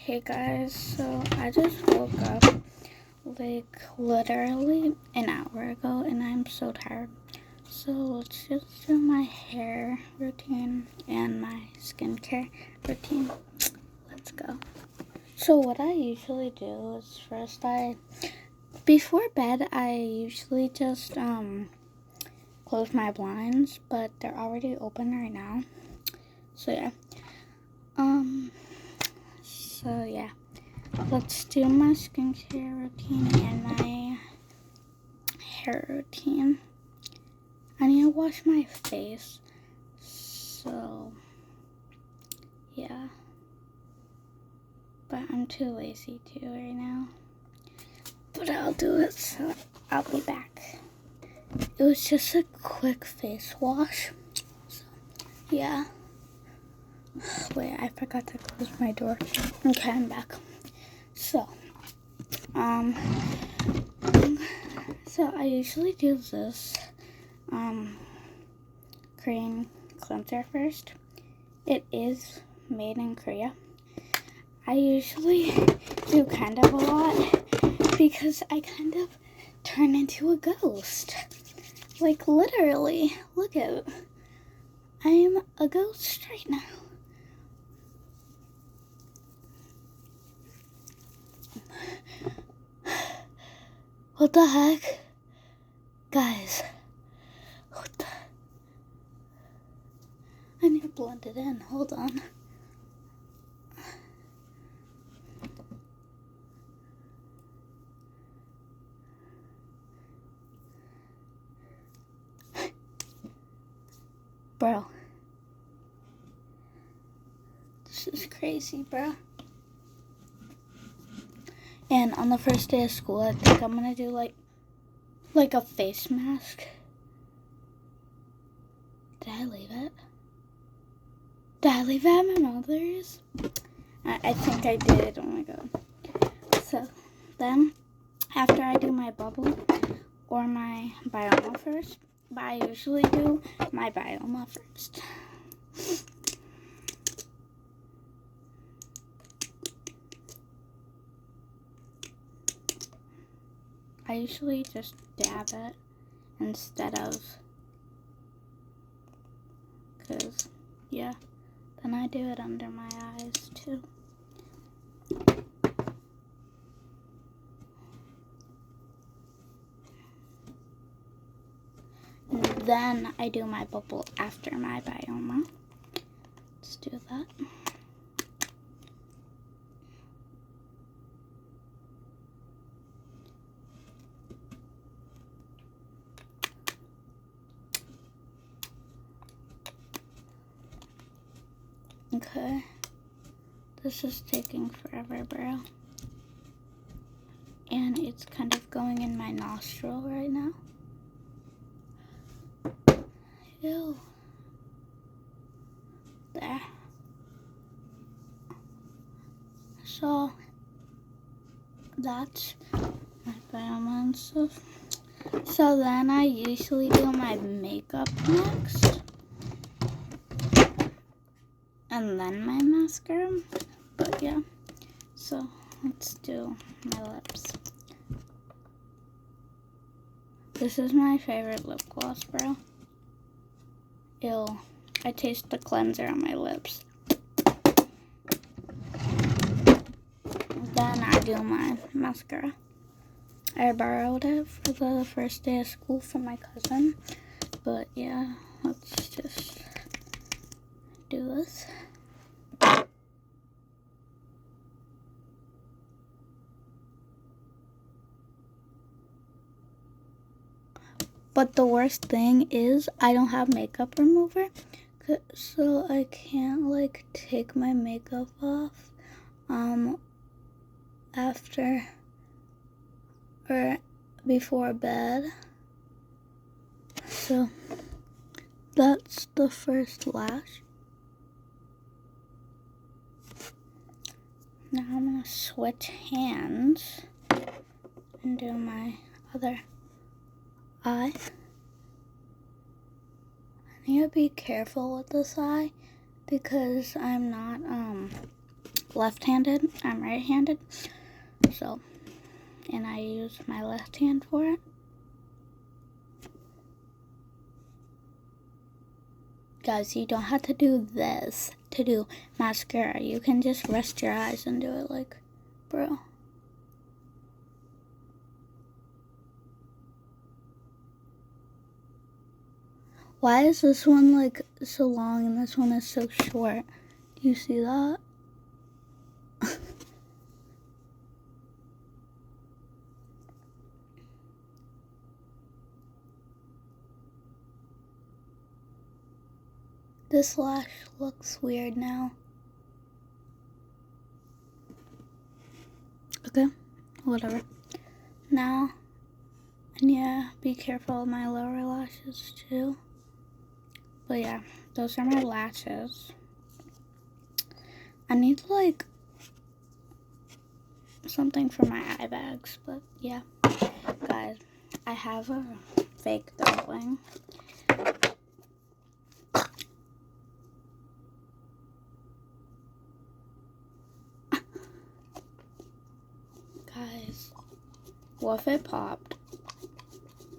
Hey guys, so I just woke up like literally an hour ago and I'm so tired. So let's just do my hair routine and my skincare routine. Let's go. So what I usually do is first before bed I usually just close my blinds, but they're already open right now. So yeah. Let's do my skincare routine and my hair routine. I need to wash my face, so yeah. But I'm too lazy to right now. But I'll do it, so I'll be back. It was just a quick face wash, so yeah. Wait, I forgot to close my door. Okay, I'm back. So I usually do this Korean cleanser first. It is made in Korea. I usually do kind of a lot because I kind of turn into a ghost. Like literally, look at, I am a ghost right now. What the heck? Guys, I need to blend it in. Hold on. Bro. This is crazy, bro. And on the first day of school, I think I'm gonna do like a face mask. Did I leave it? Did I leave it at my mother's? I think I did. Oh my god. So then, after I do my bubble or my bioma first, but I usually do my bioma first. I usually just dab it instead of, because, yeah, then I do it under my eyes too. And then I do my bubble after my bioma. Let's do that. Okay, this is taking forever, bro. And it's kind of going in my nostril right now. Ew. There. So, that's my bioma and stuff. So then I usually do my makeup next. And then my mascara. But yeah, so let's do my lips. This is my favorite lip gloss, bro. Ew, I taste the cleanser on my lips. Then I do my mascara. I borrowed it for the first day of school from my cousin. But yeah, let's just do this. But the worst thing is I don't have makeup remover, so I can't like take my makeup off after or before bed. So that's the first lash. Now I'm gonna switch hands and do my other eye. I need to be careful with this eye because I'm not left-handed. I'm right-handed. So, and I use my left hand for it. Guys, you don't have to do this to do mascara. You can just rest your eyes and do it like, bro. Why is this one like so long and this one is so short? Do you see that? This lash looks weird now. Okay, whatever. Now, and yeah, be careful of my lower lashes too. But yeah, those are my lashes. I need like something for my eye bags, but yeah. Guys, I have a fake dumpling. Guys, what if it popped?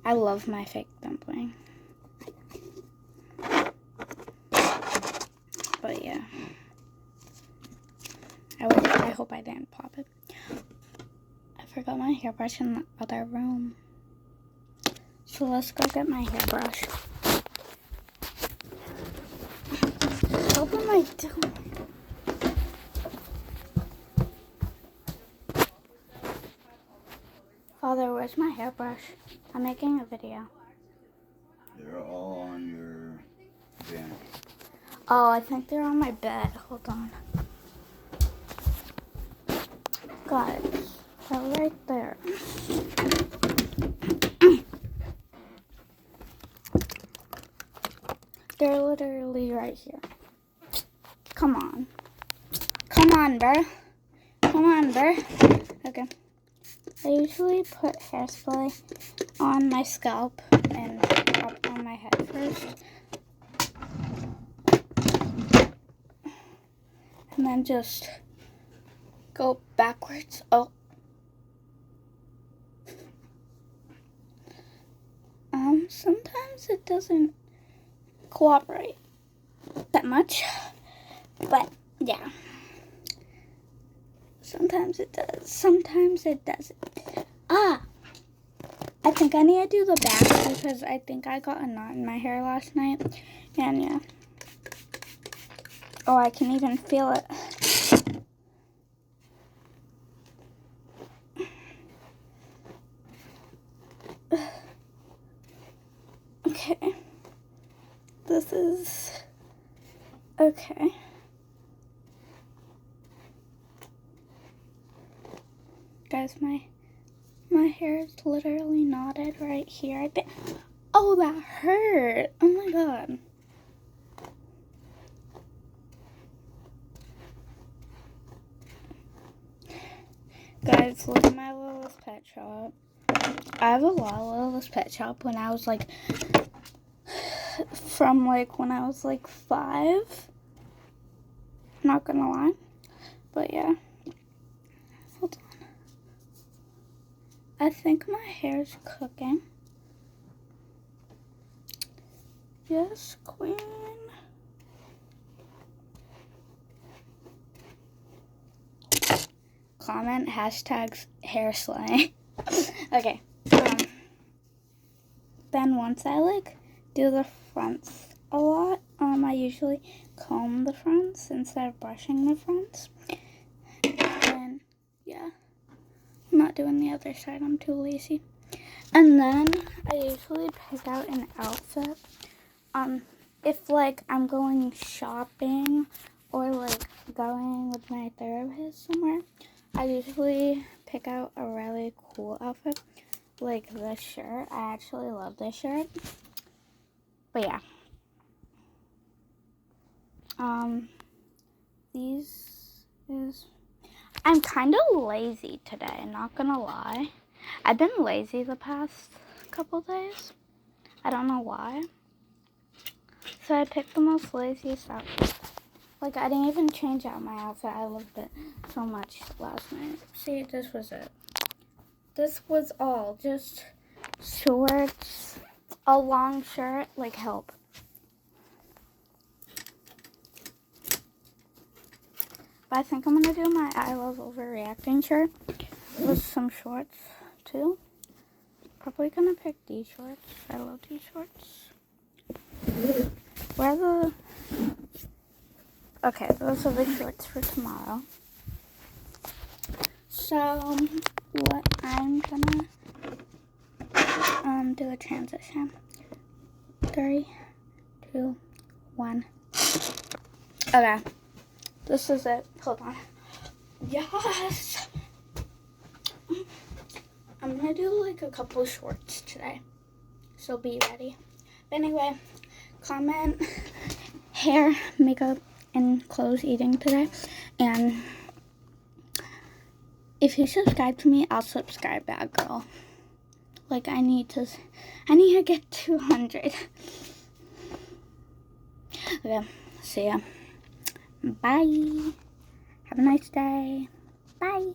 I love my fake dumpling. But yeah. I hope I didn't pop it. I forgot my hairbrush in the other room. So let's go get my hairbrush. What am I doing? Father, where's my hairbrush? I'm making a video. They're all on your bench. Oh, I think they're on my bed. Hold on. Guys, they're right there. They're literally right here. Come on. Come on, bruh. Come on, bruh. Okay. I usually put hairspray on my scalp and up on my head first. And then just go backwards. Oh. Sometimes it doesn't cooperate that much. But yeah. Sometimes it does. Sometimes it doesn't. Ah! I think I need to do the back because I think I got a knot in my hair last night. And yeah. Oh, I can even feel it. Okay. This is okay. Guys, my hair is literally knotted right here. I think. Oh, that hurt. Oh my god. Guys, look at my LuhvxPet shop. I have a lot of LuhvxPet shop when I was like, from like when I was like 5. Not gonna lie. But yeah. Hold on. I think my hair's cooking. Yes, queen. Comment hashtags hair slaying. Okay. Then once I like do the fronts a lot, I usually comb the fronts instead of brushing the fronts. And yeah, I'm not doing the other side. I'm too lazy. And then I usually pick out an outfit. If like I'm going shopping or like going with my therapist somewhere, I usually pick out a really cool outfit. Like this shirt. I actually love this shirt. But yeah. I'm kind of lazy today, not gonna lie. I've been lazy the past couple days. I don't know why. So I picked the most laziest outfit. Like, I didn't even change out my outfit. I loved it so much last night. See, this was it. This was all. Just shorts, a long shirt, like, help. But I think I'm going to do my I Love Overreacting shirt with some shorts, too. Probably going to pick these shorts. I love these shorts. Where are the... Okay, those are the shorts for tomorrow. So, what I'm gonna do a transition. 3, 2, 1. Okay, this is it. Hold on. Yes! I'm gonna do like a couple shorts today, so be ready. But anyway, comment hair, makeup, and clothes eating today, and if you subscribe to me, I'll subscribe back, girl. Like, I need to get 200. Okay, see ya. Bye. Have a nice day. Bye.